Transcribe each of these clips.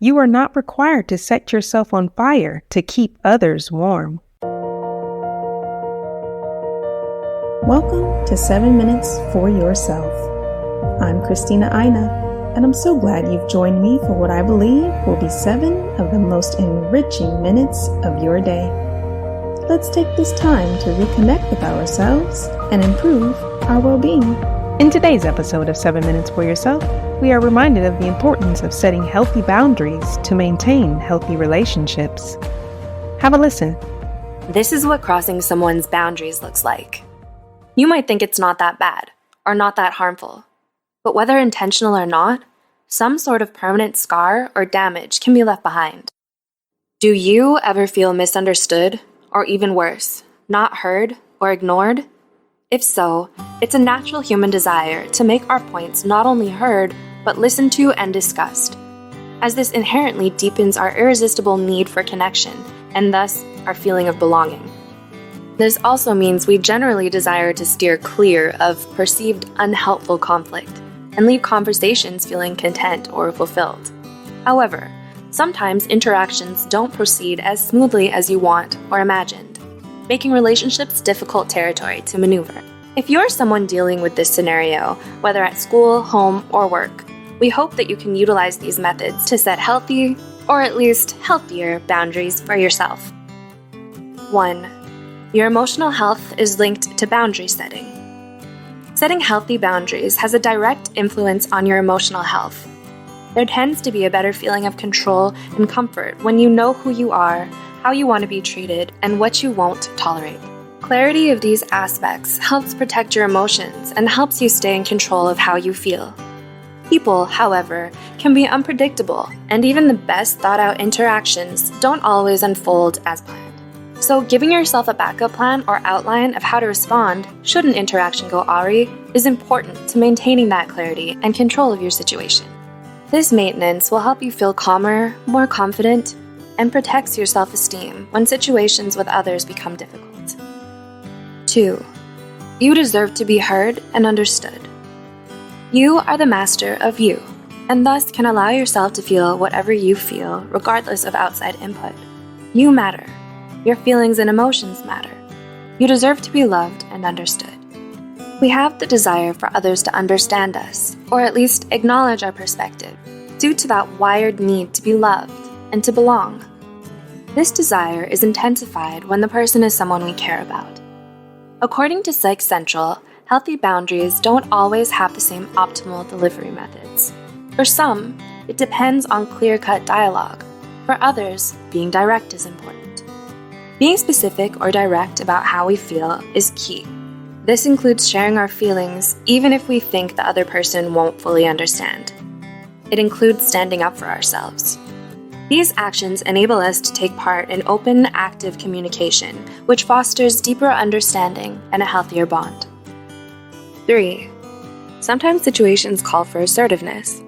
You are not required to set yourself on fire to keep others warm. Welcome to 7 Minutes for Yourself. I'm Christina Aina, and I'm so glad you've joined me for what I believe will be 7 of the most enriching minutes of your day. Let's take this time to reconnect with ourselves and improve our well-being. In today's episode of 7 Minutes for Yourself, we are reminded of the importance of setting healthy boundaries to maintain healthy relationships. Have a listen. This is what crossing someone's boundaries looks like. You might think it's not that bad or not that harmful, but whether intentional or not, some sort of permanent scar or damage can be left behind. Do you ever feel misunderstood, or even worse, not heard or ignored? If so, it's a natural human desire to make our points not only heard, but listened to and discussed, as this inherently deepens our irresistible need for connection, and thus our feeling of belonging. This also means we generally desire to steer clear of perceived unhelpful conflict, and leave conversations feeling content or fulfilled. However, sometimes interactions don't proceed as smoothly as you want or imagined, making relationships difficult territory to maneuver. If you're someone dealing with this scenario, whether at school, home, or work, we hope that you can utilize these methods to set healthy, or at least healthier, boundaries for yourself. 1. Your emotional health is linked to boundary setting. Setting healthy boundaries has a direct influence on your emotional health. There tends to be a better feeling of control and comfort when you know who you are, how you want to be treated, and what you won't tolerate. Clarity of these aspects helps protect your emotions and helps you stay in control of how you feel. People, however, can be unpredictable, and even the best thought-out interactions don't always unfold as planned. So giving yourself a backup plan or outline of how to respond should an interaction go awry is important to maintaining that clarity and control of your situation. This maintenance will help you feel calmer, more confident, and protects your self-esteem when situations with others become difficult. 2. You deserve to be heard and understood. You are the master of you, and thus can allow yourself to feel whatever you feel regardless of outside input. You matter. Your feelings and emotions matter. You deserve to be loved and understood. We have the desire for others to understand us, or at least acknowledge our perspective, due to that wired need to be loved and to belong. This desire is intensified when the person is someone we care about. According to Psych Central, healthy boundaries don't always have the same optimal delivery methods. For some, it depends on clear-cut dialogue. For others, being direct is important. Being specific or direct about how we feel is key. This includes sharing our feelings even if we think the other person won't fully understand. It includes standing up for ourselves. These actions enable us to take part in open, active communication, which fosters deeper understanding and a healthier bond. 3. Sometimes situations call for assertiveness.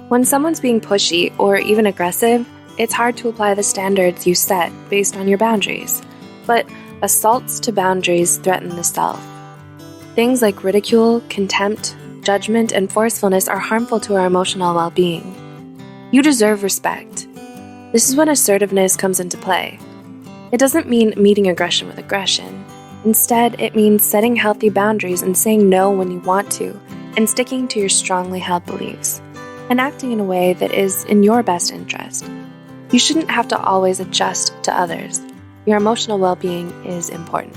When someone's being pushy or even aggressive, it's hard to apply the standards you set based on your boundaries, but assaults to boundaries threaten the self. Things like ridicule, contempt, judgment, and forcefulness are harmful to our emotional well-being. You deserve respect. This is when assertiveness comes into play. It doesn't mean meeting aggression with aggression. Instead, it means setting healthy boundaries and saying no when you want to, and sticking to your strongly held beliefs, and acting in a way that is in your best interest. You shouldn't have to always adjust to others. Your emotional well-being is important.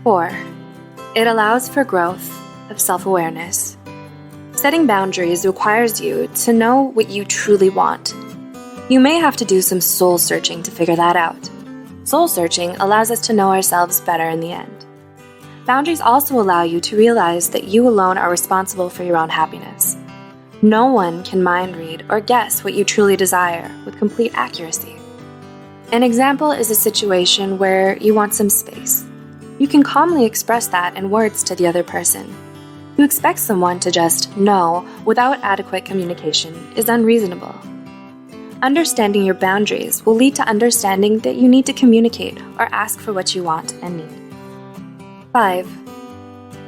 4. It allows for growth of self-awareness. Setting boundaries requires you to know what you truly want. You may have to do some soul-searching to figure that out. Soul-searching allows us to know ourselves better in the end. Boundaries also allow you to realize that you alone are responsible for your own happiness. No one can mind read or guess what you truly desire with complete accuracy. An example is a situation where you want some space. You can calmly express that in words to the other person. To expect someone to just know without adequate communication is unreasonable. Understanding your boundaries will lead to understanding that you need to communicate or ask for what you want and need. 5.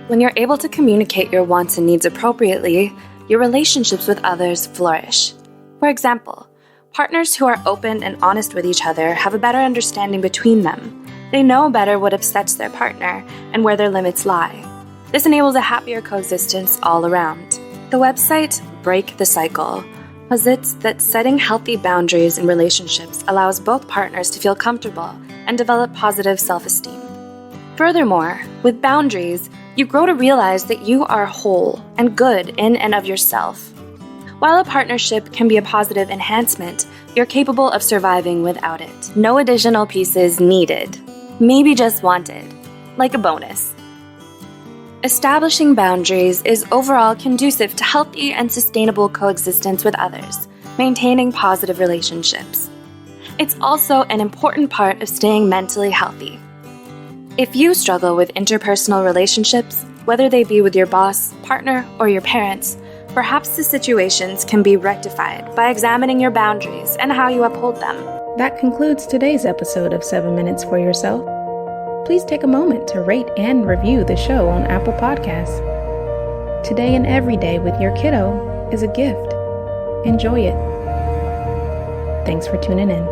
When you're able to communicate your wants and needs appropriately, your relationships with others flourish. For For example, partners who are open and honest with each other have a better understanding between them. They know better what upsets their partner and where their limits lie. This enables a happier coexistence all around. The website Break the Cycle posits that setting healthy boundaries in relationships allows both partners to feel comfortable and develop positive self-esteem. Furthermore, with boundaries, you grow to realize that you are whole and good in and of yourself. While a partnership can be a positive enhancement, you're capable of surviving without it. No additional pieces needed, maybe just wanted, like a bonus. Establishing boundaries is overall conducive to healthy and sustainable coexistence with others, maintaining positive relationships. It's also an important part of staying mentally healthy. If you struggle with interpersonal relationships, whether they be with your boss, partner, or your parents, perhaps the situations can be rectified by examining your boundaries and how you uphold them. That concludes today's episode of 7 Minutes for Yourself. Please take a moment to rate and review the show on Apple Podcasts. Today and every day with your kiddo is a gift. Enjoy it. Thanks for tuning in.